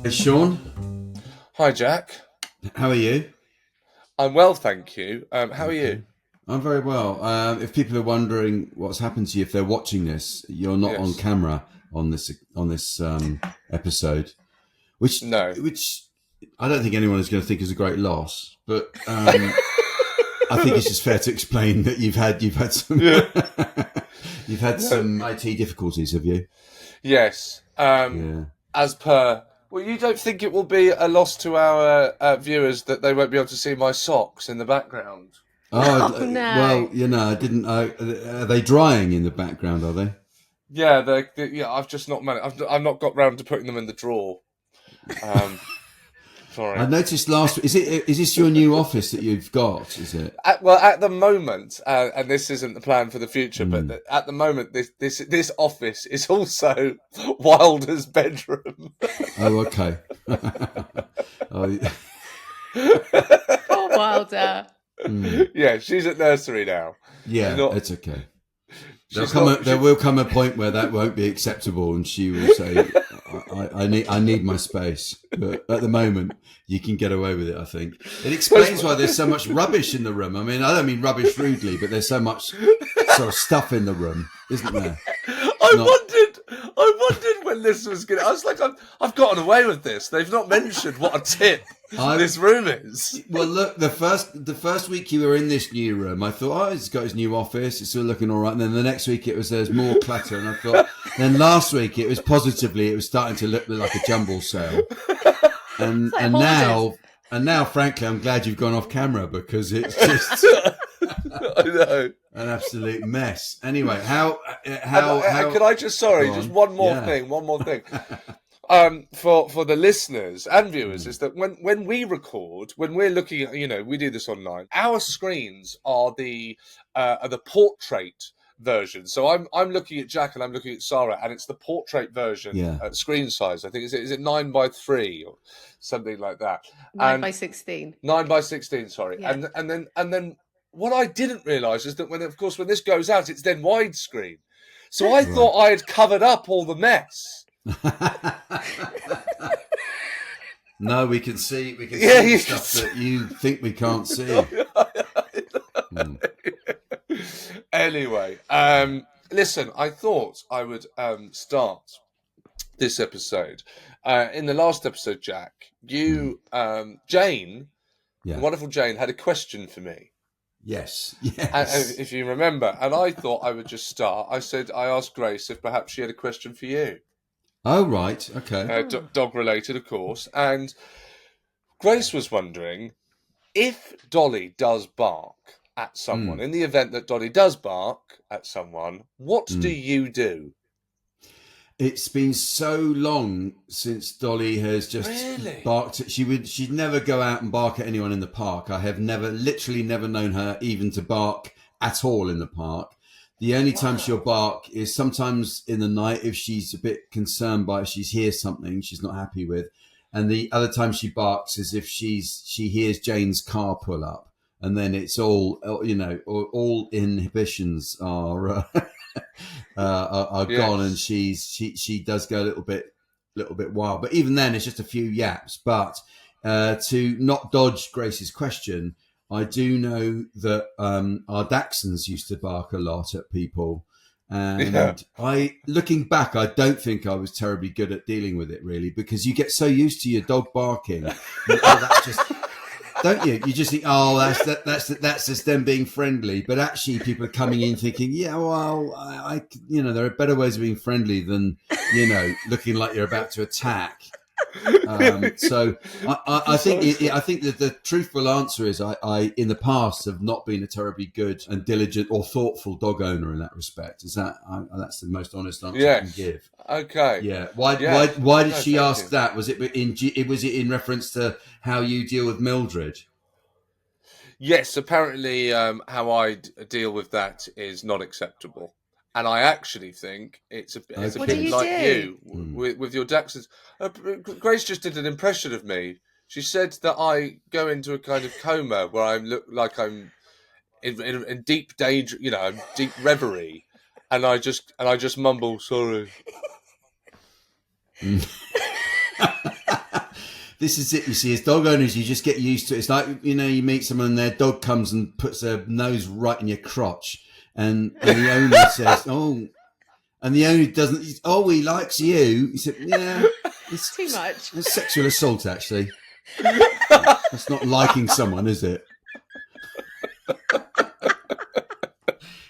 Hey Sean, Hi, Jack. how are you? I'm well, thank you. How are Okay, you? I'm very well. If people are wondering what's happened to you, if they're watching this, you're not on Yes. camera on this episode, which No. which I don't think anyone is going to think is a great loss. But I think it's just fair to explain that you've had some Yeah. you've had No. some IT difficulties, have you? Yes. Yeah. As per. Well, you don't think it will be a loss to our viewers that they won't be able to see my socks in the background? Oh Oh no. well, I didn't. Are they drying in the background? Are they? Yeah. Yeah. I've just not managed. I've not got round to putting them in the drawer. Um. I Sorry. noticed last. Is this your new office that you've got? Is it? At the moment, and this isn't the plan for the future, but Mm. at the moment, this office is also Wilder's bedroom. Oh, okay. Oh, Poor Wilder. mm. Yeah, she's at nursery now. She's Yeah, not. it's okay. She's not. There will come a point where that won't be acceptable, and she will say, I need my space." But at the moment, you can get away with it. I think it explains why there's so much rubbish in the room. I mean, I don't mean rubbish rudely, but there's so much sort of stuff in the room, isn't there? It's I not. wondered when this was going. I was like, I've gotten away with this. They've not mentioned what a tip I this room is. Well, look, the first week you were in this new room, I thought, oh, he's got his new office. It's all looking all right. And then the next week there's more clutter, and I thought. Then last week it was starting to look like a jumble sale, and It's like and hoarders. now, frankly, I'm glad you've gone off camera because it's just I know. an absolute mess. Anyway, how Could I just sorry, Go just on. one more Yeah. thing. One more thing. For the listeners and viewers is that when we record, when we're looking at, we do this online, our screens are the portrait version. So I'm looking at Jack and I'm looking at Sara, and it's the portrait version Yeah. screen size. I think is it 9:3 or something like that, Nine and by 16. 9:16. Sorry, Yeah. and then what I didn't realise is that when this goes out, it's then widescreen. So I thought I had covered up all the mess. No, we can see Yeah, the you stuff can that you think we can't see. Hmm. Anyway, listen, I thought I would start this episode. In the last episode, Jack, Jane, the Yeah. wonderful Jane, had a question for me. Yes. And Yes. if you remember, and I thought I would just start. I asked Grace if perhaps she had a question for you, Oh, right. Okay. dog related, of course. And Grace was wondering if Dolly does bark at someone. Mm. In the event that Dolly does bark at someone, what do Mm. you do? It's been so long since Dolly has just Really? barked. She'd never go out and bark at anyone in the park. I have literally never known her even to bark at all in the park. The only time she'll bark is sometimes in the night if she's a bit concerned by she hears something she's not happy with, and the other time she barks is if she hears Jane's car pull up, and then it's all inhibitions are gone, and Yes. she does go a little bit wild. But even then, it's just a few yaps. But to not dodge Grace's question, I do know that our dachshunds used to bark a lot at people. Yeah. And looking back, I don't think I was terribly good at dealing with it, really, because you get so used to your dog barking. That just, don't you? You just think, oh, that's just them being friendly. But actually, people are coming in thinking, yeah, well, there are better ways of being friendly than looking like you're about to attack. So I think that the truthful answer is I in the past have not been a terribly good and diligent or thoughtful dog owner in that respect. That's the most honest answer I can Yes. give. Okay. Yeah. Why Yeah. did No, she thank ask you. that? Was it in reference to how you deal with Mildred? Yes, apparently, how I deal with that is not acceptable, and I actually think it's a What do bit you like do? you with your Dachshunds. Grace just did an impression of me. She said that I go into a kind of coma where I look like I'm in deep danger, deep reverie, and I just mumble sorry. This is it. You see, as dog owners, you just get used to it. It's like, you meet someone and their dog comes and puts their nose right in your crotch, and the owner says, "Oh," and the owner doesn't. "Oh, he likes you." He said, "Yeah, it's too much. It's sexual assault, actually. That's not liking someone, is it?"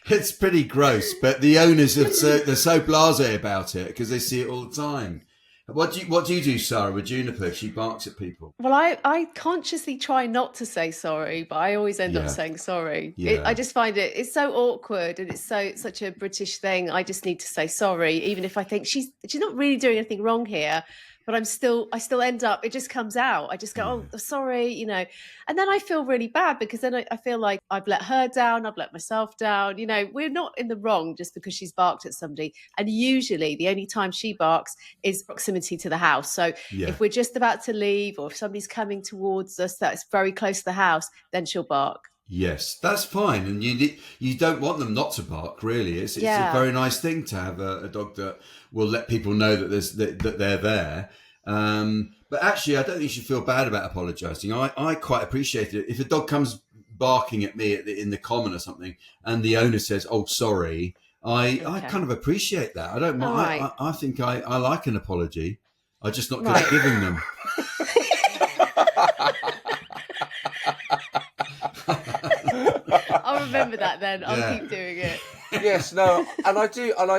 It's pretty gross, but the owners they're so blasé about it because they see it all the time. What do you do, Sara, with Juniper if she barks at people? Well, I consciously try not to say sorry, but I always end up saying sorry. Yeah. I just find it's so awkward, and it's such a British thing. I just need to say sorry, even if I think she's not really doing anything wrong here. But I still end up, it just comes out. I just go, "Oh, sorry," and then I feel really bad because then I feel like I've let her down, I've let myself down. We're not in the wrong just because she's barked at somebody. And usually the only time she barks is proximity to the house. So if we're just about to leave, or if somebody's coming towards us that's very close to the house, then she'll bark. Yes, that's fine, and you don't want them not to bark. Really, it's a very nice thing to have a dog that will let people know that they're there. But actually, I don't think you should feel bad about apologising. I quite appreciate it if a dog comes barking at me in the common or something, and the owner says, "Oh, sorry." I kind of appreciate that. I don't mind. Right. I think I like an apology. I'm just not good at giving them. I'll remember that then. I'll keep doing it. Yes, no, and I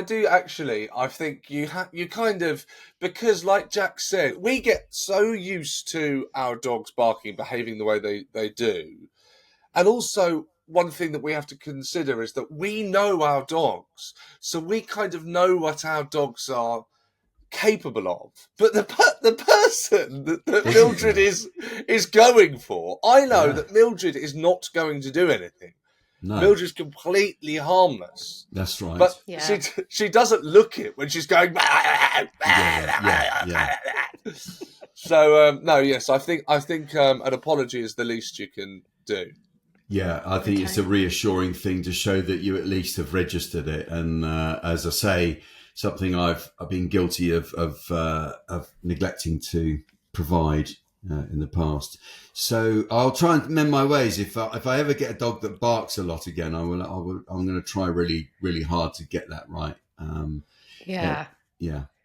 do actually. I think you kind of, because like Jack said, we get so used to our dogs barking, behaving the way they do. And also, one thing that we have to consider is that we know our dogs, so we kind of know what our dogs are capable of. But the person that Mildred is going for, I know that Mildred is not going to do anything. No. Mildred's completely harmless. That's right. But she doesn't look it when she's going. So no, yes, I think an apology is the least you can do. Yeah, I think it's a reassuring thing to show that you at least have registered it. And as I say, something I've been guilty of neglecting to provide in the past. So I'll try and mend my ways. If I ever get a dog that barks a lot again, I'm going to try really, really hard to get that right. Yeah.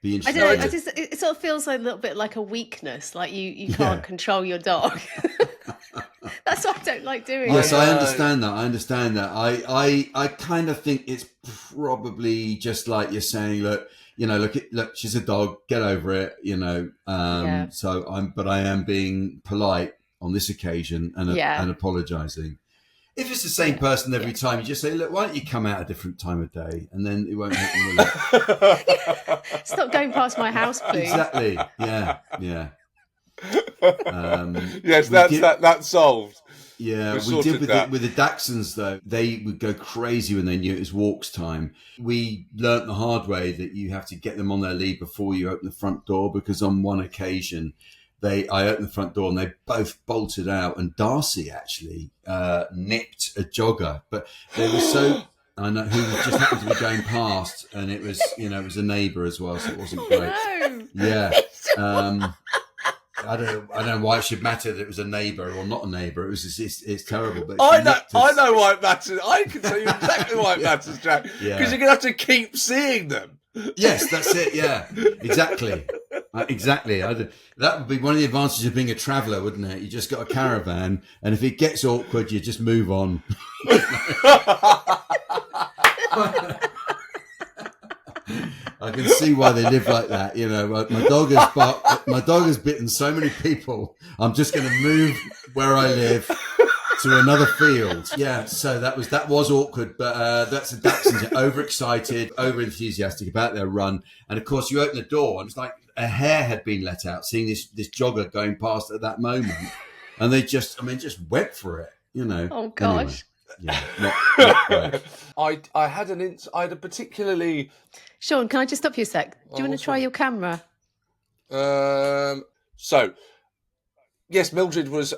Be interesting. I don't know. It sort of feels a little bit like a weakness, like you can't control your dog. That's what I don't like doing. Yes, I understand that. I kind of think it's probably just like you're saying, look, she's a dog, get over it, So I am being polite on this occasion and apologising. If it's the same person every time, you just say, look, why don't you come out a different time of day? And then it won't happen. Stop going past my house, please. Exactly. Yeah. Yes, that's solved. Yeah, we did with the dachshunds, though. They would go crazy when they knew it was walks time. We learnt the hard way that you have to get them on their lead before you open the front door, because on one occasion, I opened the front door and they both bolted out, and Darcy actually nipped a jogger, but they were so... I know, who just happened to be going past, and it was a neighbour as well, so it wasn't great. No. Yeah. I don't know why it should matter that it was a neighbour or not a neighbour. It's terrible. But I know why it matters. I can tell you exactly why it matters, Jack. Because you're going to have to keep seeing them. Yes, that's it. Yeah, exactly. Exactly. That would be one of the advantages of being a traveller, wouldn't it? You just got a caravan, and if it gets awkward, you just move on. I can see why they live like that. My dog has bitten so many people. I'm just going to move where I live to another field. Yeah, so that was awkward, but that's the dachshunds. Overexcited, over enthusiastic about their run, and of course you open the door and it's like a hare had been let out, seeing this jogger going past at that moment, and they just went for it. Oh gosh. Anyway, yeah, not great. I had a particularly. Sean, can I just stop you a sec? Do you want to try your camera? So, yes, Mildred was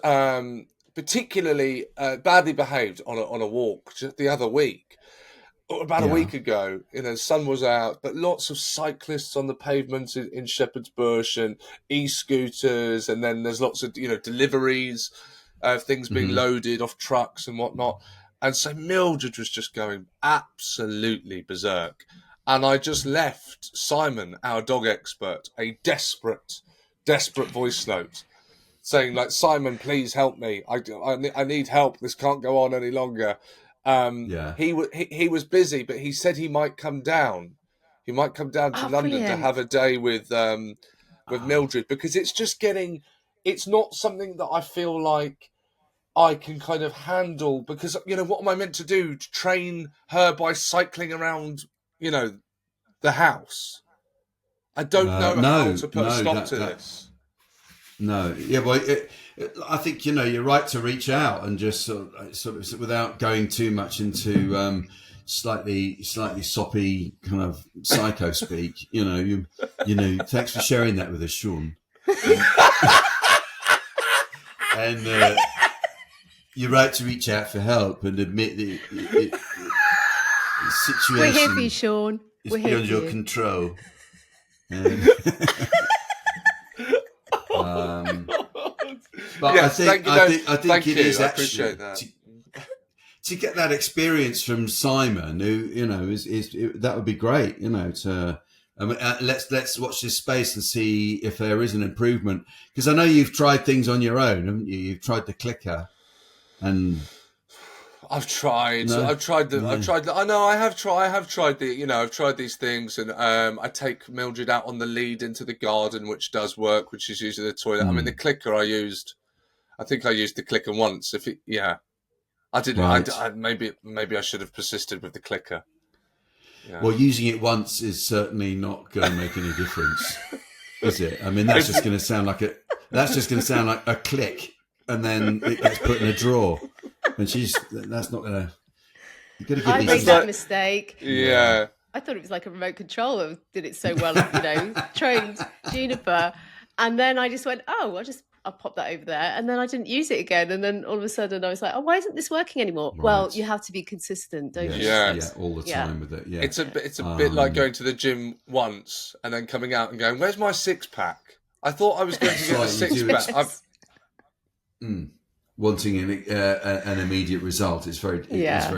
particularly badly behaved on a walk the other week, about a week ago, sun was out, but lots of cyclists on the pavement in Shepherd's Bush and e-scooters, and then there's lots of deliveries, things being loaded off trucks and whatnot. And so Mildred was just going absolutely berserk. And I just left Simon, our dog expert, a desperate voice note saying, like, Simon, please help me. I need help. This can't go on any longer. He was busy, but he said he might come down. He might come down to London to have a day with Mildred, because it's not something that I feel like I can kind of handle, because what am I meant to do? To train her by cycling around the house? I don't know how to put a stop to this. No, yeah, well, I think you're right to reach out and just sort of without going too much into slightly soppy kind of psycho speak. Thanks for sharing that with us, Seann. And you're right to reach out for help and admit that the situation. We're here for you, Seann. Is beyond your control. But yes, I think it is I actually appreciate that. To get that experience from Simon, who is that would be great. Let's watch this space and see if there is an improvement, because I know you've tried things on your own, haven't you? You've tried the clicker, and I've tried. No? I've tried the. No. I've tried. I know. I have tried the. I've tried these things, and I take Mildred out on the lead into the garden, which does work. Which is usually the toilet. I mean, the clicker I used. I think I used the clicker once. I didn't. Right. Maybe I should have persisted with the clicker. Yeah. Well, using it once is certainly not going to make any difference, is it? I mean, that's just going to sound like a click, and then it gets put in a drawer. And that's not going to. You've got to give I these made things- that mistake. Yeah. I thought it was like a remote control that did it so well, trained Juniper. And then I just went, I'll pop that over there. And then I didn't use it again. And then all of a sudden I was like, why isn't this working anymore? Right. Well, you have to be consistent, don't you? Yeah. Yeah, all the time with it. Yeah, It's a bit like going to the gym once and then coming out and going, "Where's my 6-pack? I thought I was going to get a Right, you do 6-pack." Wanting an immediate result is very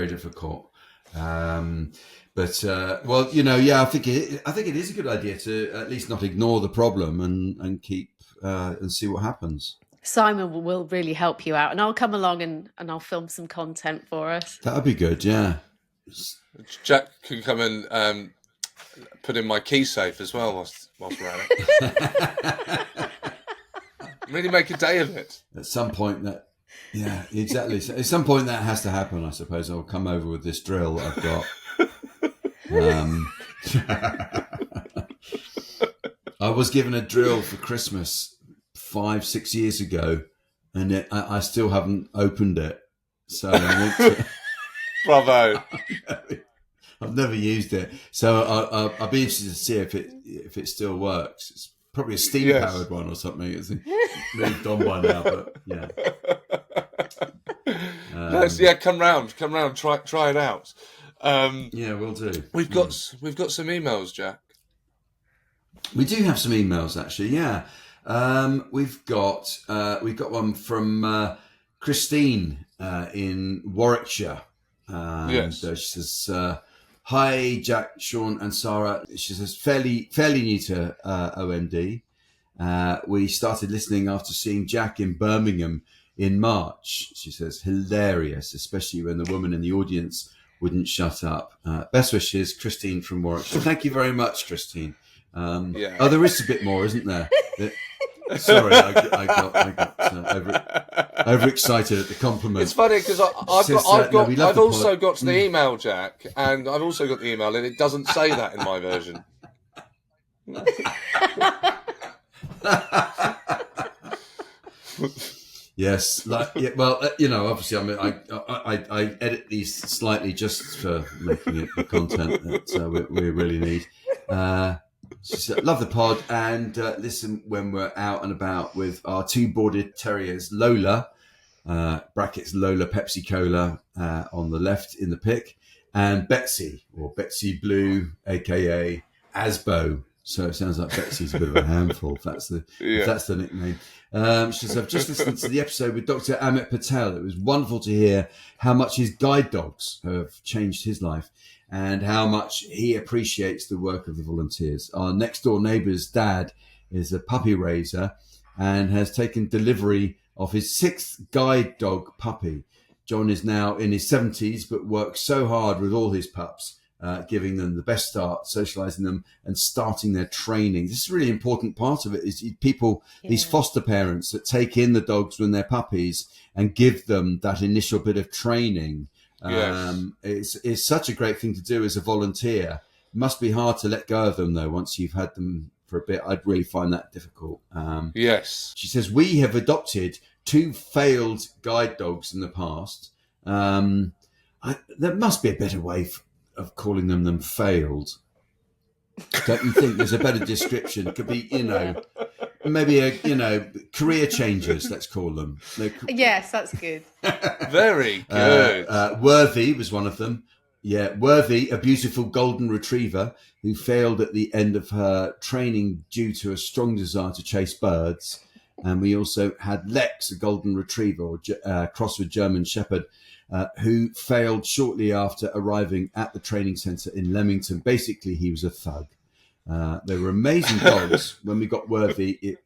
difficult. But I think it is a good idea to at least not ignore the problem and keep and see what happens. Simon will really help you out, and I'll come along and I'll film some content for us. That would be good. Yeah. Jack can come and put in my key safe as well whilst we're at it. Really make a day of it. At some point yeah, exactly. So at some point that has to happen, I suppose. I'll come over with this drill that I've got. I was given a drill for Christmas 5-6 years ago, and I still haven't opened it. So I want to... Bravo. I've never used it, so I'll be interested to see if it still works. It's probably a steam-powered one or something. It's moved on by now, but yeah. Come round, try it out. Yeah, we'll do. We've got some emails, Jack. We do have some emails, actually. Yeah, we've got one from Christine in Warwickshire. Yes. She says, "Hi, Jack, Seann, and Sara." She says, "Fairly new to OMD. We started listening after seeing Jack in Birmingham in March." She says, "Hilarious, especially when the woman in the audience wouldn't shut up. Best wishes, Christine from Warwickshire." Thank you very much, Christine. Oh, there is a bit more, isn't there? Sorry, I got overexcited at the compliment. It's funny because I've also got the email, Jack, and I've also got the email, and it doesn't say that in my version. Yes, obviously, I edit these slightly just for making it the content that we really need. She said, "Love the pod and listen when we're out and about with our 2 border terriers, Lola, brackets Lola Pepsi Cola on the left in the pic, and Betsy, or Betsy Blue, aka Asbo. So it sounds like Betsy's a bit of a handful, if that's the nickname. She says, I've just listened to the episode with Dr. Amit Patel. It was wonderful to hear how much his guide dogs have changed his life and how much he appreciates the work of the volunteers. Our next door neighbour's dad is a puppy raiser and has taken delivery of his 6th guide dog puppy. John is now in his 70s, but works so hard with all his pups, giving them the best start, socialising them and starting their training. This is a really important part of it, is people, these foster parents that take in the dogs when they're puppies and give them that initial bit of training. It's such a great thing to do as a volunteer. It must be hard to let go of them, though, once you've had them for a bit. I'd really find that difficult. She says, we have adopted 2 failed guide dogs in the past. There must be a better way of calling them failed. Don't you think there's a better description? It could be, maybe career changers, let's call them. Yes, that's good. Very good. Worthy was one of them. Yeah, Worthy, a beautiful golden retriever who failed at the end of her training due to a strong desire to chase birds. And we also had Lex, a golden retriever, or cross with German Shepherd, who failed shortly after arriving at the training centre in Leamington. Basically, he was a thug. They were amazing dogs. When we got Worthy,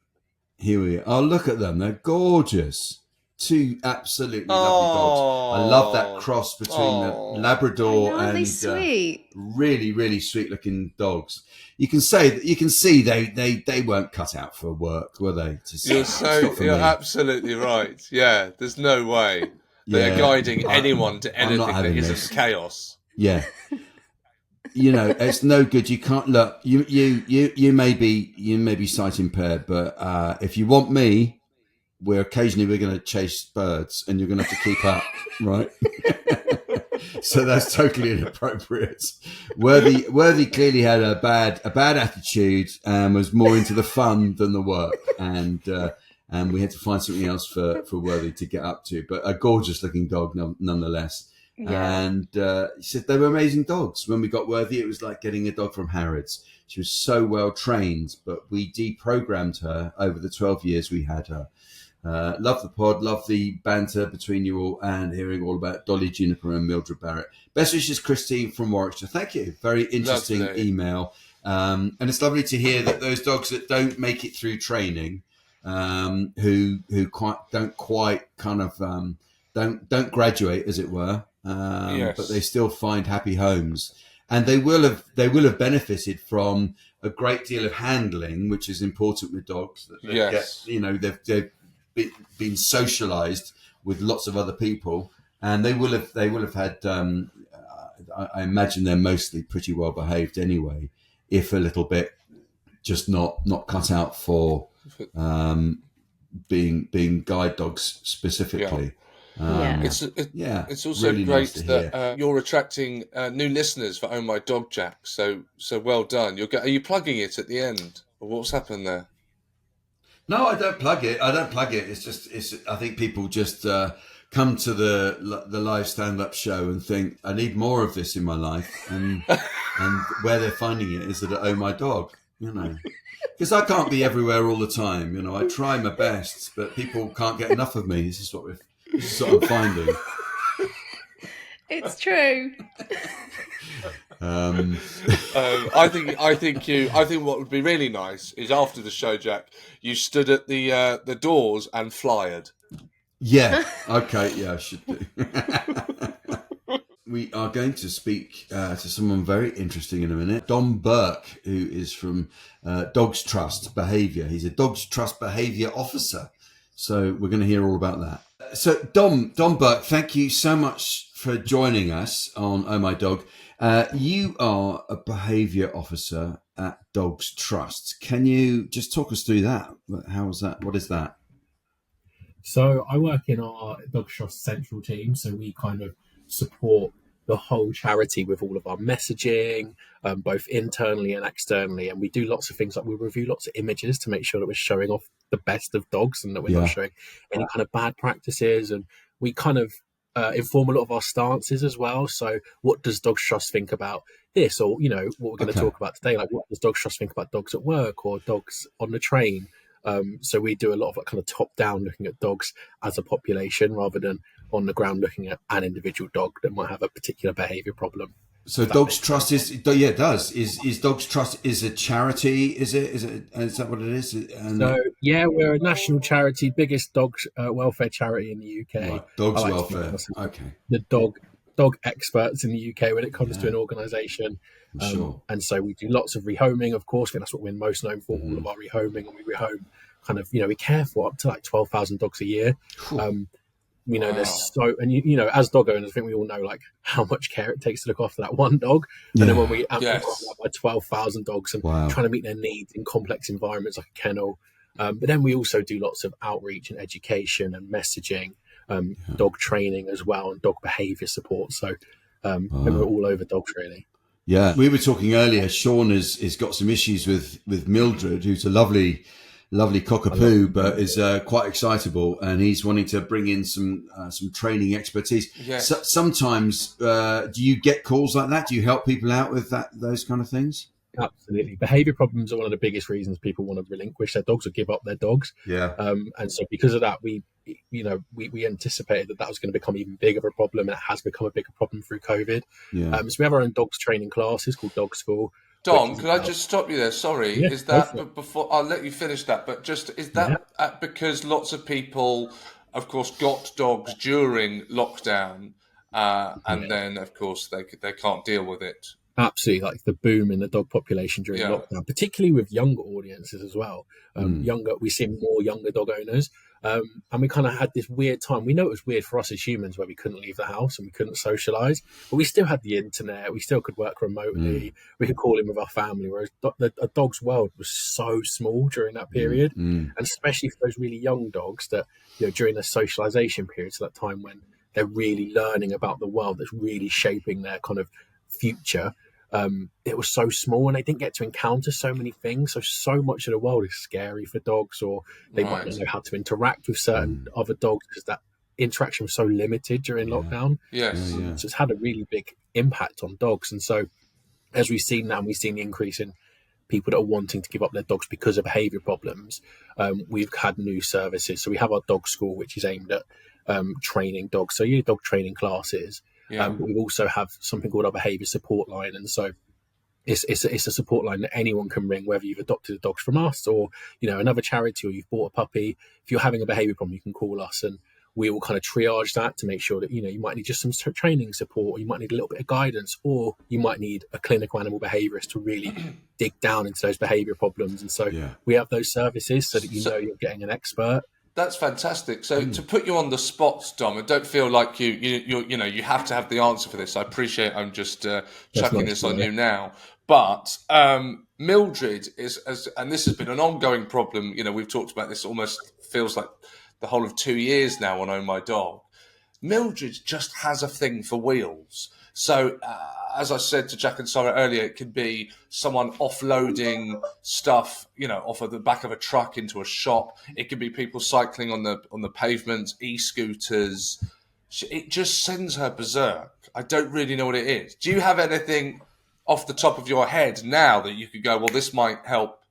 here we are. Oh, look at them. They're gorgeous. 2 absolutely lovely dogs. I love that cross between the Labrador and sweet. Really, really sweet looking dogs. You can see they weren't cut out for work, were they? You're absolutely right. Yeah, there's no way they're guiding anyone to anything that isn't chaos. Yeah. It's no good. You can't look. You may be sight impaired, but if you want me, we're going to chase birds, and you're going to have to keep up, right? So that's totally inappropriate. Worthy clearly had a bad attitude and was more into the fun than the work, and we had to find something else for Worthy to get up to. But a gorgeous looking dog, nonetheless. Yeah. And he said they were amazing dogs. When we got Worthy, it was like getting a dog from Harrods. She was so well trained, but we deprogrammed her over the 12 years we had her. Love the pod, love the banter between you all, and hearing all about Dolly Juniper and Mildred Barrett. Best wishes, Christine from Warwickshire. Thank you. Very interesting email. And it's lovely to hear that those dogs that don't make it through training, who don't graduate, as it were, but they still find happy homes, and they will have benefited from a great deal of handling, which is important with dogs. That they they've been socialized with lots of other people, and they will have had I imagine they're mostly pretty well behaved anyway, if a little bit just not cut out for being guide dogs specifically. It's also really great nice that you're attracting new listeners for Oh My Dog, Jack. So well done. Are you plugging it at the end, or what's happened there? No, I don't plug it. It's I think people just come to the live stand-up show and think, I need more of this in my life, and where they're finding it is at Oh My Dog, because I can't be everywhere all the time. I try my best, but people can't get enough of me. This is what I'm finding. It's true. I think what would be really nice is after the show, Jack, you stood at the doors and flyered. Yeah. Okay. Yeah, I should do. We are going to speak to someone very interesting in a minute. Dom Burke, who is from Dogs Trust Behaviour. He's a Dogs Trust Behaviour Officer. So we're going to hear all about that. So Dom Burke, thank you so much for joining us on Oh My Dog. You are a behaviour officer at Dogs Trust. Can you just talk us through that? How is that? What is that? So I work in our Dogs Trust central team. So we kind of support the whole charity with all of our messaging, both internally and externally. And we do lots of things like we review lots of images to make sure that we're showing off the best of dogs and that we're not showing any kind of bad practices. And we kind of inform a lot of our stances as well. So what does Dogs Trust think about this? Or, you know, what we're going to talk about today, like what does Dogs Trust think about dogs at work or dogs on the train? So we do a lot of like kind of top down looking at dogs as a population rather than on the ground looking at an individual dog that might have a particular behaviour problem. So Dogs Trust it does. Is Dogs Trust is a charity? Is that what it is? And so yeah, we're a national charity, biggest dog welfare charity in the UK. right, dogs welfare. Okay. The dog experts in the UK when it comes to an organisation. Sure. And so we do lots of rehoming, of course. I think that's what we're most known for, all of our rehoming. And we rehome kind of, you know, we care for up to like 12,000 dogs a year. You know, there's so, and you know, as dog owners, I think we all know like how much care it takes to look after that one dog. And then when we amplify that by 12,000 dogs and trying to meet their needs in complex environments like a kennel. But then we also do lots of outreach and education and messaging, dog training as well, and dog behaviour support. So we're all over dogs really. Yeah, we were talking earlier. Seann has got some issues with Mildred, who's a lovely cockapoo, but is quite excitable, and he's wanting to bring in some training expertise. Yes. So, sometimes, do you get calls like that? Do you help people out with those kind of things? Absolutely. Behaviour problems are one of the biggest reasons people want to relinquish their dogs or give up their dogs. Yeah. And so because of that, we anticipated that was going to become even bigger of a problem. It has become a bigger problem through COVID. Yeah. So we have our own dogs training classes called Dog School. Dom, could I just stop you there? Sorry. Yeah, is that before I'll let you finish that, but just is that because lots of people, of course, got dogs during lockdown, and then of course they can't deal with it? Absolutely, like the boom in the dog population during lockdown, particularly with younger audiences as well. We see more younger dog owners, and we kind of had this weird time. We know it was weird for us as humans where we couldn't leave the house and we couldn't socialise, but we still had the internet. We still could work remotely. We could call in with our family. Whereas a dog's world was so small during that period, and especially for those really young dogs that, you know, during the socialisation period, so that time when they're really learning about the world that's really shaping their kind of future. It was so small and they didn't get to encounter so many things. So much of the world is scary for dogs, or they might not know how to interact with certain other dogs because that interaction was so limited during lockdown. So it's had a really big impact on dogs. And so as we've seen now, we've seen the increase in people that are wanting to give up their dogs because of behaviour problems. We've had new services. So we have our dog school, which is aimed at training dogs. So you do dog training classes. But we also have something called our behaviour support line, and so it's a support line that anyone can ring, whether you've adopted a dog from us or, you know, another charity, or you've bought a puppy. If you're having a behaviour problem, you can call us, and we will kind of triage that to make sure that, you know, you might need just some training support, or you might need a little bit of guidance, or you might need a clinical animal behaviourist to really dig down into those behaviour problems. And so we have those services so that you know you're getting an expert. That's fantastic. So to put you on the spot, Dom, and don't feel like you have to have the answer for this. I appreciate I'm just chucking this on you now. But Mildred and this has been an ongoing problem. You know, we've talked about this almost feels like the whole of 2 years now on Own My Dog. Mildred just has a thing for wheels. So as I said to Jack and Sara earlier, it could be someone offloading stuff, you know, off of the back of a truck into a shop. It could be people cycling on the pavement, e-scooters. It just sends her berserk. I don't really know what it is. Do you have anything off the top of your head now that you could go, well, this might help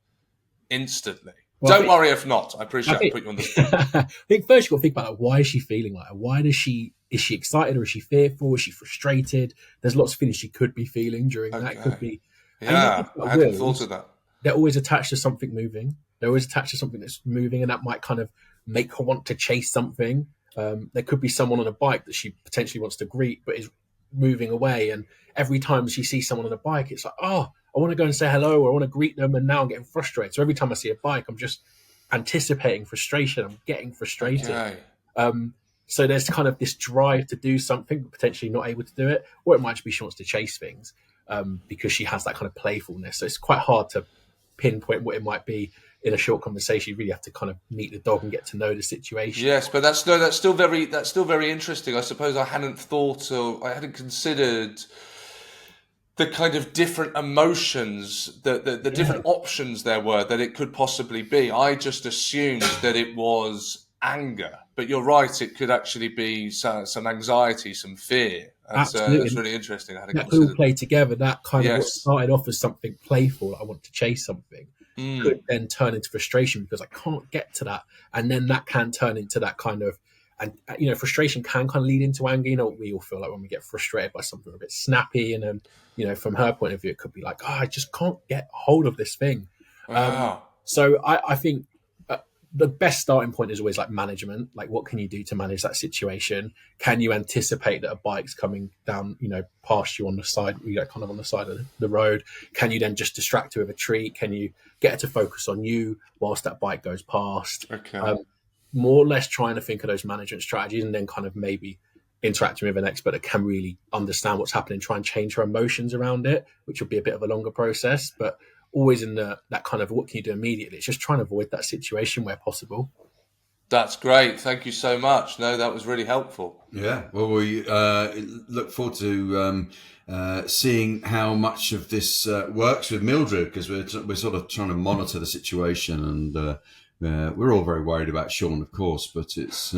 instantly? Well, don't worry if not. I appreciate I put you on the spot. I think first you've got to think about, like, why is she feeling like that? Why is she excited, or is she fearful? Is she frustrated? There's lots of feelings she could be feeling during that. It could be. Yeah, I hadn't thought of that. They're always attached to something moving. They're always attached to something that's moving, and that might kind of make her want to chase something. There could be someone on a bike that she potentially wants to greet, but is moving away. And every time she sees someone on a bike, it's like, oh, I want to go and say hello, or I want to greet them, and now I'm getting frustrated. So every time I see a bike, I'm just anticipating frustration. I'm getting frustrated. Okay. So there's kind of this drive to do something, but potentially not able to do it. Or it might just be she wants to chase things because she has that kind of playfulness. So it's quite hard to pinpoint what it might be in a short conversation. You really have to kind of meet the dog and get to know the situation. Yes, but that's still very interesting. I suppose I hadn't considered the kind of different emotions, the different options there were that it could possibly be. I just assumed that it was anger, but you're right, it could actually be some anxiety, some fear. Absolutely. That's really interesting. I hadn't that could considered all play together. That kind of what Yes. started off as something playful, I want to chase something, could then turn into frustration because I can't get to that. And then that can turn into that kind of, and frustration can kind of lead into anger. We all feel like when we get frustrated by something a bit snappy, and then, from her point of view, it could be like, I just can't get hold of this thing. Wow. So I think the best starting point is always like management. Like, what can you do to manage that situation? Can you anticipate that a bike's coming down, past you on the side, kind of on the side of the road? Can you then just distract her with a treat? Can you get her to focus on you whilst that bike goes past? Okay. More or less trying to think of those management strategies, and then kind of maybe interacting with an expert that can really understand what's happening, try and change her emotions around it, which will be a bit of a longer process, but always in that kind of what can you do immediately. It's just trying to avoid that situation where possible. That's great. Thank you so much. No, that was really helpful. Yeah. Well, we look forward to seeing how much of this works with Mildred, because we're sort of trying to monitor the situation, and we're all very worried about Seann, of course, but it's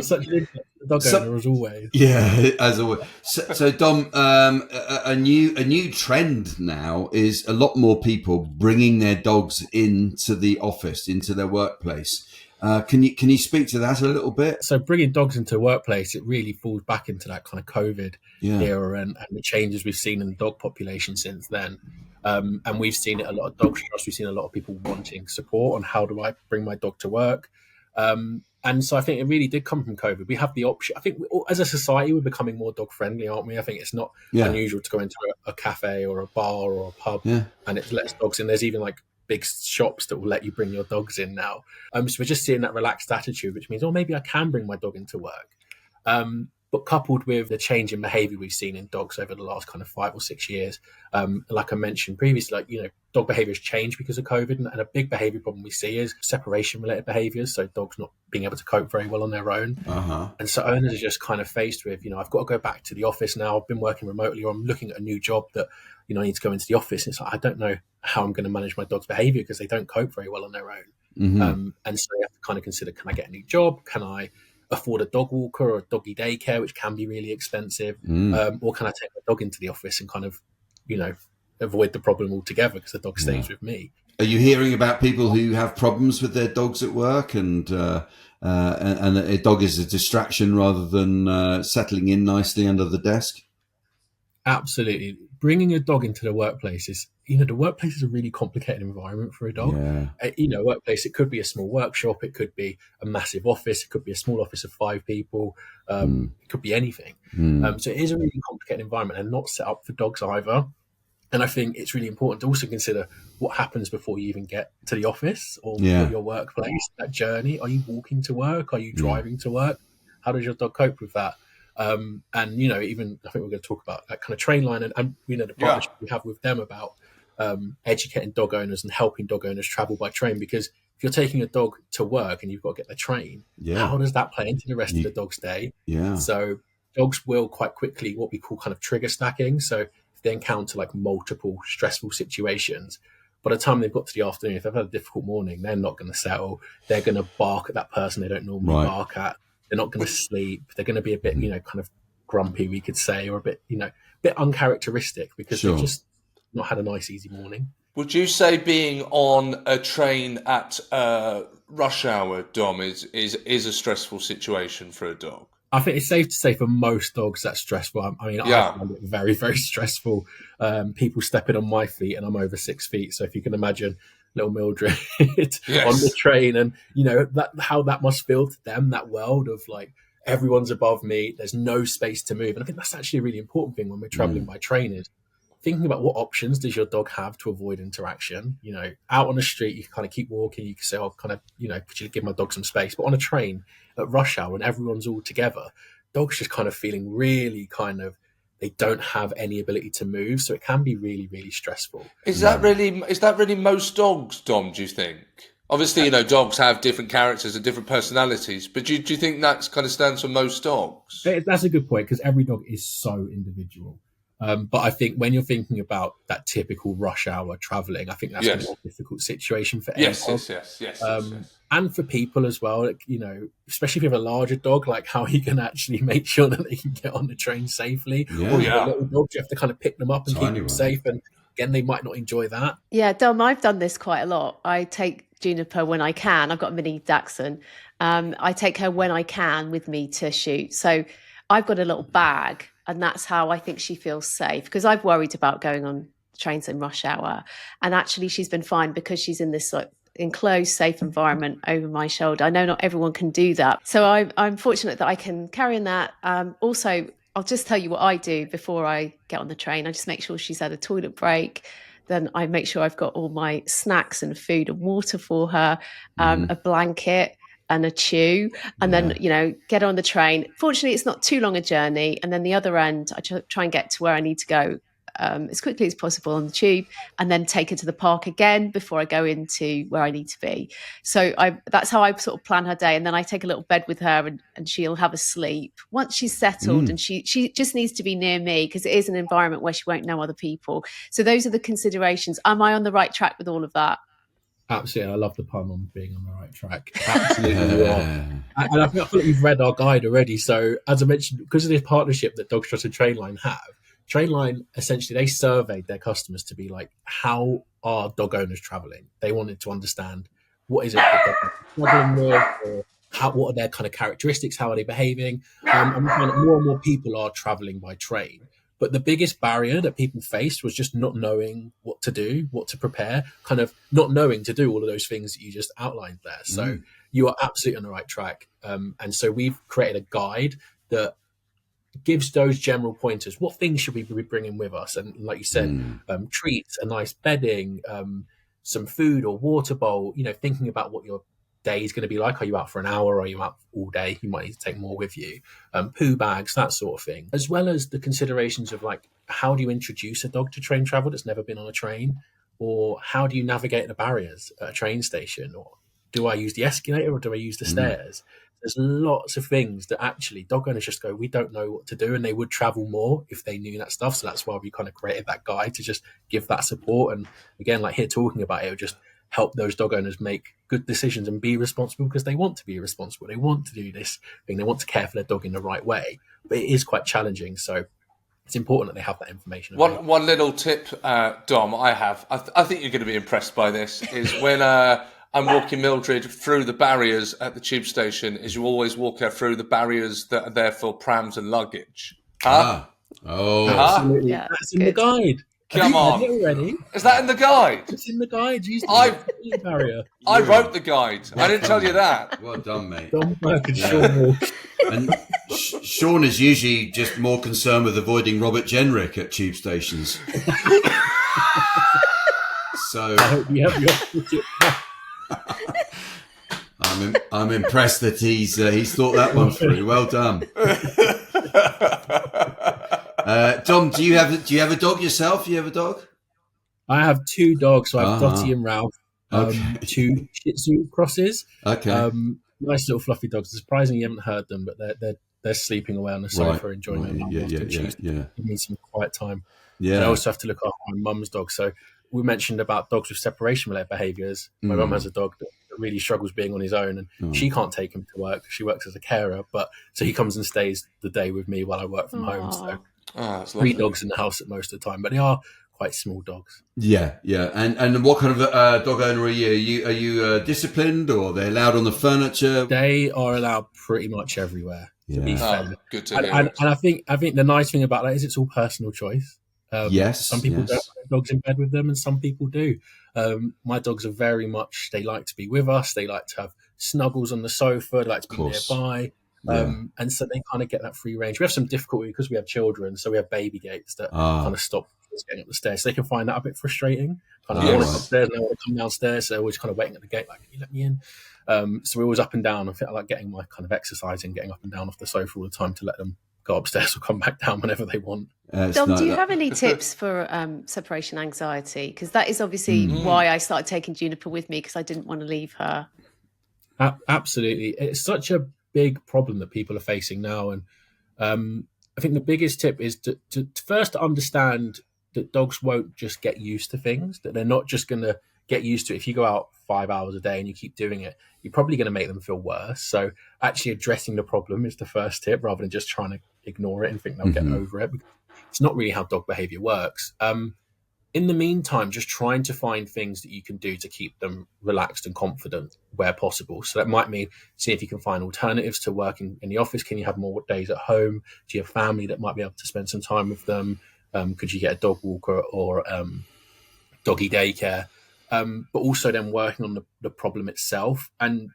such an dog owner as always. Yeah, as always. So Dom, a new trend now is a lot more people bringing their dogs into the office, into their workplace. Can you speak to that a little bit? So bringing dogs into the workplace, it really falls back into that kind of COVID era and the changes we've seen in the dog population since then. And we've seen it a lot of dog trust. We've seen a lot of people wanting support on how do I bring my dog to work. And so I think it really did come from COVID. We have the option. I think as a society, we're becoming more dog friendly, aren't we? I think it's not unusual to go into a cafe or a bar or a pub and it lets dogs in. There's even like big shops that will let you bring your dogs in now. So we're just seeing that relaxed attitude, which means, maybe I can bring my dog into work. But coupled with the change in behaviour we've seen in dogs over the last kind of 5 or 6 years, like I mentioned previously, dog behaviour has changed because of COVID, and a big behaviour problem we see is separation-related behaviours, so dogs not being able to cope very well on their own. And so owners are just kind of faced with, I've got to go back to the office now, I've been working remotely, or I'm looking at a new job that, I need to go into the office. And it's like, I don't know how I'm going to manage my dog's behaviour because they don't cope very well on their own. And so you have to kind of consider, can I get a new job? Can I afford a dog walker or a doggy daycare, which can be really expensive? Or can I take my dog into the office and kind of, avoid the problem altogether because the dog stays with me? Are you hearing about people who have problems with their dogs at work and a dog is a distraction rather than settling in nicely under the desk? Absolutely. Bringing a dog into the workplace is, the workplace is a really complicated environment for a dog. Workplace, it could be a small workshop, it could be a massive office, it could be a small office of 5 people, it could be anything. So it is a really complicated environment and not set up for dogs either. And I think it's really important to also consider what happens before you even get to the office or your workplace, that journey. Are you walking to work? Are you driving to work? How does your dog cope with that? And even I think we're going to talk about that kind of train line and the partnership we have with them about educating dog owners and helping dog owners travel by train. Because if you're taking a dog to work and you've got to get the train, how does that play into the rest of the dog's day? So dogs will quite quickly what we call kind of trigger stacking. So if they encounter like multiple stressful situations, by the time they've got to the afternoon, if they've had a difficult morning, they're not going to settle. They're going to bark at that person they don't normally bark at. They're not going to sleep. They're going to be a bit, kind of grumpy, we could say, or a bit, bit uncharacteristic because they've just not had a nice, easy morning. Would you say being on a train at rush hour, Dom, is a stressful situation for a dog? I think it's safe to say for most dogs that's stressful. I find it very, very stressful. People stepping on my feet and I'm over 6 feet. So if you can imagine little Mildred on the train and, that how that must feel to them, that world of like, everyone's above me, there's no space to move. And I think that's actually a really important thing when we're traveling by train is thinking about what options does your dog have to avoid interaction. Out on the street, you can kind of keep walking. You can say, could you give my dog some space? But on a train at rush hour when everyone's all together, dogs just kind of feeling really kind of, they don't have any ability to move. So it can be really, really stressful. Is that really most dogs, Dom, do you think? Obviously, dogs have different characters and different personalities, but do you think that kind of stands for most dogs? That's a good point because every dog is so individual. But I think when you're thinking about that typical rush hour traveling, I think that's Yes. the more difficult situation for Yes, any dog. yes. And for people as well, like, you know, especially if you have a larger dog, like how you can actually make sure that they can get on the train safely. Yeah. Or Yeah. little dogs, you have to kind of pick them up and Tiny keep them one. safe. And again, they might not enjoy that. Yeah, Dom, I've done this quite a lot. I take Juniper when I can. I've got a mini dachshund. I take her when I can with me to shoot. So I've got a little bag, and that's how I think she feels safe, because I've worried about going on trains in rush hour. And actually, she's been fine because she's in this like enclosed, safe environment over my shoulder. I know not everyone can do that. So I'm fortunate that I can carry on that. Also, I'll just tell you what I do before I get on the train. I just make sure she's had a toilet break. Then I make sure I've got all my snacks and food and water for her, a blanket and a chew, and then, you know, get on the train. Fortunately, it's not too long a journey. And then the other end, I try and get to where I need to go as quickly as possible on the tube, and then take her to the park again before I go into where I need to be. So that's how I sort of plan her day. And then I take a little bed with her, and she'll have a sleep once she's settled. And she just needs to be near me, because it is an environment where she won't know other people. So those are the considerations. Am I on the right track with all of that? Absolutely. I love the pun on being on the right track. Absolutely. You are. And I feel like you've read our guide already. So as I mentioned, because of this partnership that Dog Trust and Trainline have, Trainline, essentially, they surveyed their customers to be like, how are dog owners traveling? They wanted to understand what is it that they're traveling with, or what are their kind of characteristics, how are they behaving? And we find that more and more people are traveling by train. But the biggest barrier that people faced was just not knowing what to do, what to prepare, kind of not knowing to do all of those things that you just outlined there. So you are absolutely on the right track. And so we've created a guide that gives those general pointers. What things should we be bringing with us? And like you said, treats, a nice bedding, some food or water bowl, you know, thinking about what your day is going to be like. Are you out for an hour, or are you out all day? You might need to take more with you. Poo bags, that sort of thing, as well as the considerations of like, how do you introduce a dog to train travel that's never been on a train? Or how do you navigate the barriers at a train station? Or do I use the escalator, or do I use the stairs? There's lots of things that actually dog owners just go, we don't know what to do, and they would travel more if they knew that stuff. So that's why we kind of created that guide to just give that support. And again, like here talking about it, would just help those dog owners make good decisions and be responsible, because they want to be responsible. They want to do this thing. They want to care for their dog in the right way. But it is quite challenging. So it's important that they have that information. One little tip, Dom, I have. I think you're going to be impressed by this, is when I'm walking Mildred through the barriers at the tube station, is you always walk her through the barriers that are there for prams and luggage. Absolutely. Yeah, that's in the guide. Come on. Already? Is that in the guide? It's in the guide. Barrier. I wrote the guide. I didn't tell you that. Well done, mate. Dom Burke and Seann. And Seann is usually just more concerned with avoiding Robert Jenrick at tube stations. So I hope you have your I'm impressed that he's thought that one through. Well done. Dom, do you have a dog yourself? You have a dog? I have two dogs. So I have Dottie and Ralph. Okay. Two Shih Tzu crosses. Okay. Nice little fluffy dogs. Surprisingly, you haven't heard them, but they're sleeping away on the sofa, enjoying their mum. Yeah. They need some quiet time. Yeah. And I also have to look after my mum's dog. So we mentioned about dogs with separation-related behaviours. My mum has a dog that really struggles being on his own, and she can't take him to work. She works as a carer, so he comes and stays the day with me while I work from home. So that's 3 dogs in the house at most of the time, but they are quite small dogs. Yeah. And what kind of dog owner are you? Are you disciplined, or are they allowed on the furniture? They are allowed pretty much everywhere. To be fair. Good to hear. And I think the nice thing about that is it's all personal choice. Yes. Some people don't have dogs in bed with them, and some people do. My dogs are very much, they like to be with us. They like to have snuggles on the sofa. They like to be nearby. And so they kind of get that free range. We have some difficulty because we have children, so we have baby gates that kind of stop kids getting up the stairs. So they can find that a bit frustrating. Kind of want to come upstairs, and they want to come downstairs, so they're always kind of waiting at the gate, like, can you let me in? So we're always up and down. I feel like getting my kind of exercising, getting up and down off the sofa all the time to let them go upstairs or come back down whenever they want. Dom, do you have any tips for separation anxiety? Because that is obviously why I started taking Juniper with me, because I didn't want to leave her. Absolutely. It's such a big problem that people are facing now. And I think the biggest tip is to first understand that dogs won't just get used to things, that they're not just going to get used to it. If you go out 5 hours a day and you keep doing it, you're probably going to make them feel worse. So actually addressing the problem is the first tip, rather than just trying to ignore it and think they'll get over it. It's not really how dog behavior works. In the meantime, just trying to find things that you can do to keep them relaxed and confident where possible. So that might mean seeing if you can find alternatives to working in the office. Can you have more days at home? Do you have family that might be able to spend some time with them? Could you get a dog walker or doggy daycare? But also then working on the problem itself. And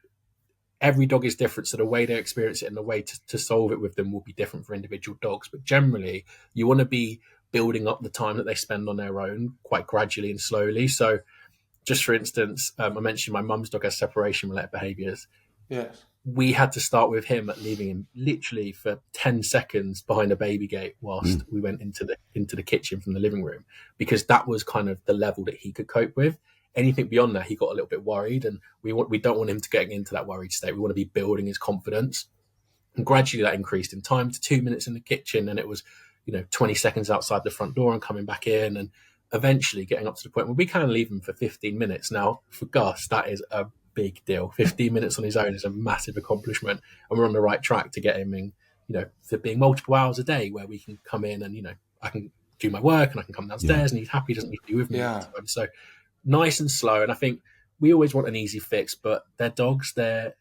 every dog is different, so the way they experience it and the way to solve it with them will be different for individual dogs. But generally, you want to be building up the time that they spend on their own quite gradually and slowly. So just for instance, I mentioned my mum's dog has separation-related behaviours. Yes. We had to start with him at leaving him literally for 10 seconds behind a baby gate whilst we went into the kitchen from the living room, because that was kind of the level that he could cope with. Anything beyond that, he got a little bit worried, and we don't want him to get into that worried state. We want to be building his confidence. And gradually that increased in time to 2 minutes in the kitchen, and it was 20 seconds outside the front door and coming back in, and eventually getting up to the point where we can leave him for 15 minutes. Now, for Gus, that is a big deal. 15 minutes on his own is a massive accomplishment, and we're on the right track to get him in, for being multiple hours a day where we can come in and, I can do my work and I can come downstairs and he's happy, he doesn't need to be with me all the time. So nice and slow. And I think we always want an easy fix, but they're dogs, they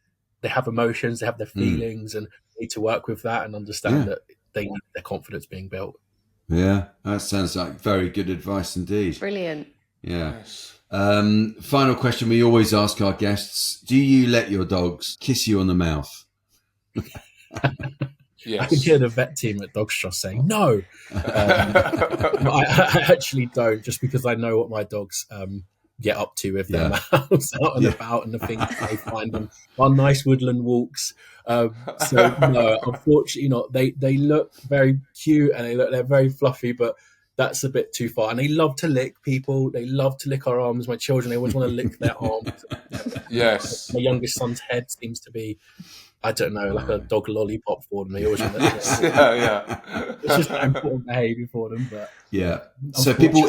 have emotions, they have their feelings, and need to work with that and understand that they need their confidence being built. Yeah, that sounds like very good advice indeed. Brilliant. Yeah. Yes. Final question we always ask our guests: do you let your dogs kiss you on the mouth? Yes. I can hear the vet team at Dogs Trust saying no. I actually don't, just because I know what my dogs get up to with their mouths out and about, and the things they find on nice woodland walks. So no, unfortunately not. They look very cute and they're very fluffy, but that's a bit too far. And they love to lick people. They love to lick our arms. My children, they always want to lick their arms. Yes. My youngest son's head seems to be, I don't know, like a dog lollipop for them. They always want to, it's just important behaviour for them. But so people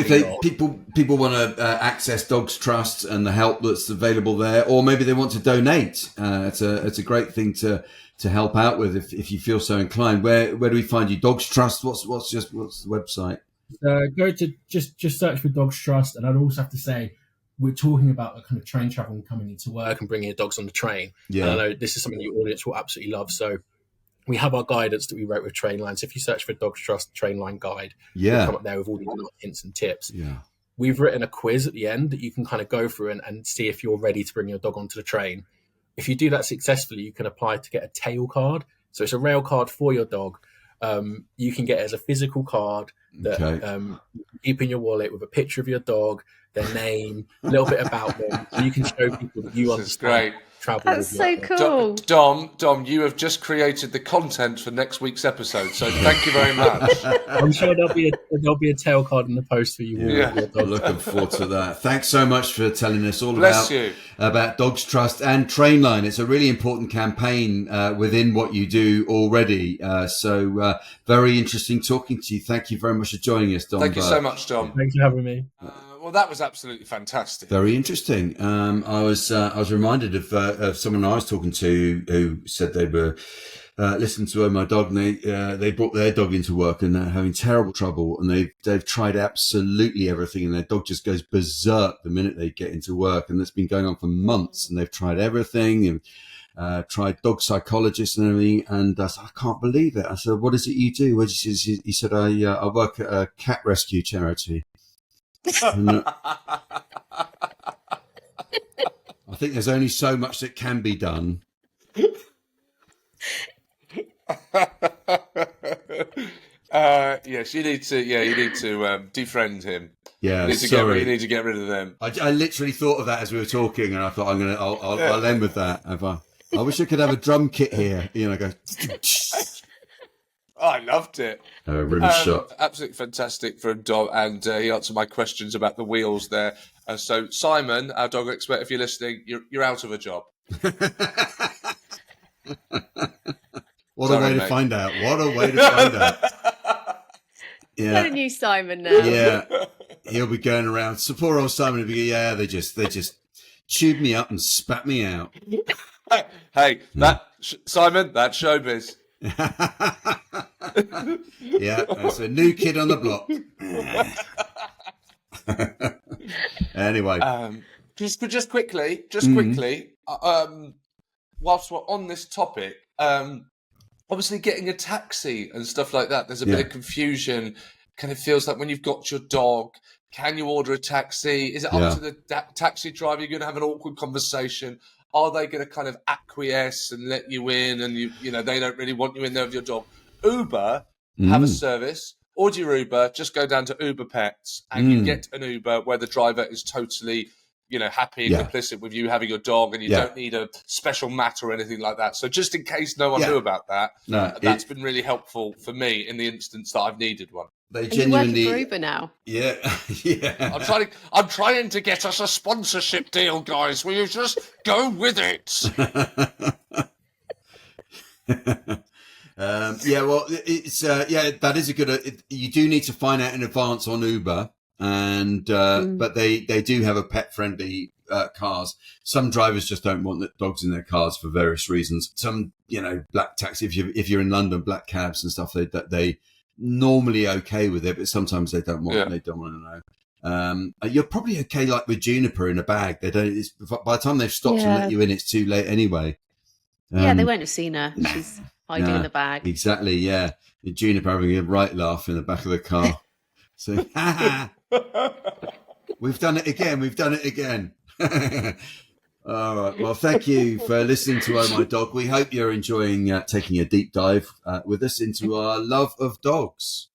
want to access Dogs Trust and the help that's available there, or maybe they want to donate. It's a great thing to help out with if you feel so inclined. Where do we find you? Dogs Trust. What's the website? Go to just search for Dogs Trust, and I'd also have to say, we're talking about a kind of train travel and coming into work and bringing your dogs on the train. Yeah. And I know this is something your audience will absolutely love. So we have our guidance that we wrote with Trainline. So if you search for Dogs Trust Trainline Guide, we'll come up there with all these hints and tips. Yeah. We've written a quiz at the end that you can kind of go through and see if you're ready to bring your dog onto the train. If you do that successfully, you can apply to get a tail card. So it's a rail card for your dog. You can get it as a physical card that you keep in your wallet with a picture of your dog, their name, a little bit about them, so you can show people that you understand travel. That's so cool. Dom, you have just created the content for next week's episode, so thank you very much. I'm sure there'll be a tail card in the post for you. I'm looking forward to that. Thanks so much for telling us all about Dogs Trust and Trainline. It's a really important campaign within what you do already. So very interesting talking to you. Thank you very much for joining us, Dom. Thank you so much, Dom. Thanks for having me. Well, that was absolutely fantastic. Very interesting. I was reminded of someone I was talking to who said they were listening to my dog, and they brought their dog into work and they're having terrible trouble, and they've tried absolutely everything, and their dog just goes berserk the minute they get into work, and that's been going on for months, and they've tried everything and tried dog psychologists and everything, and I said, I can't believe it. I said, what is it you do? He said, I work at a cat rescue charity. I think there's only so much that can be done. Yes, you need to defriend him. Yeah, you need to get rid of them. I literally thought of that as we were talking, and I thought I'll end with that. I wish I could have a drum kit here. Go. Oh, I loved it. Really shot. Absolutely fantastic from Dom, and he answered my questions about the wheels there. So, Simon, our dog expert, if you're listening, you're out of a job. What a way to find out. Got a new Simon now. Yeah, he'll be going around. So poor old Simon will be, they just chewed me up and spat me out. Hey, Simon, that's showbiz. Yeah, that's a new kid on the block. Anyway, just quickly, whilst we're on this topic, obviously getting a taxi and stuff like that, there's a bit of confusion. Kind of feels like when you've got your dog, can you order a taxi? Is it up to the taxi driver? You're going to have an awkward conversation. Are they going to kind of acquiesce and let you in, and you know they don't really want you in there with your dog? Uber have a service. Order your Uber. Just go down to Uber Pets, and you get an Uber where the driver is totally, happy and complicit with you having your dog, and you don't need a special mat or anything like that. So just in case no one knew about that, that's been really helpful for me in the instance that I've needed one. They genuinely. You're working for Uber now. Yeah. I'm trying to get us a sponsorship deal, guys. Will you just go with it? Well, it's that is a good. You do need to find out in advance on Uber, and but they do have a pet friendly cars. Some drivers just don't want the dogs in their cars for various reasons. Some black taxi, if you're in London, black cabs and stuff, they normally okay with it, but sometimes they don't want. They don't want to know. You're probably okay, like with Juniper in a bag. They don't. By the time they've stopped and let you in, it's too late anyway. They won't have seen her. She's hiding in the bag. Exactly. Yeah, Juniper having a right laugh in the back of the car. So, we've done it again. All right. Well, thank you for listening to Oh My Dog. We hope you're enjoying taking a deep dive with us into our love of dogs.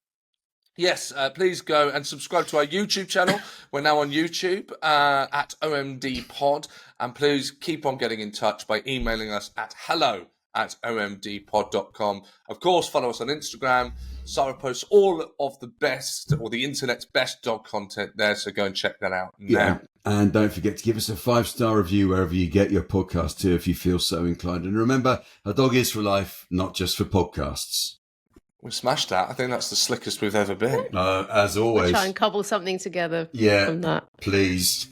Yes, please go and subscribe to our YouTube channel. We're now on YouTube at OMD Pod. And please keep on getting in touch by emailing us at hello@omdpod.com. Of course, follow us on Instagram. Sara posts all of the best, or the internet's best dog content there, so go and check that out now. And don't forget to give us a 5-star review wherever you get your podcast too, if you feel so inclined. And remember, a dog is for life, not just for podcasts. We smashed that. I think that's the slickest we've ever been. As always. We'll try and cobble something together from that. Please.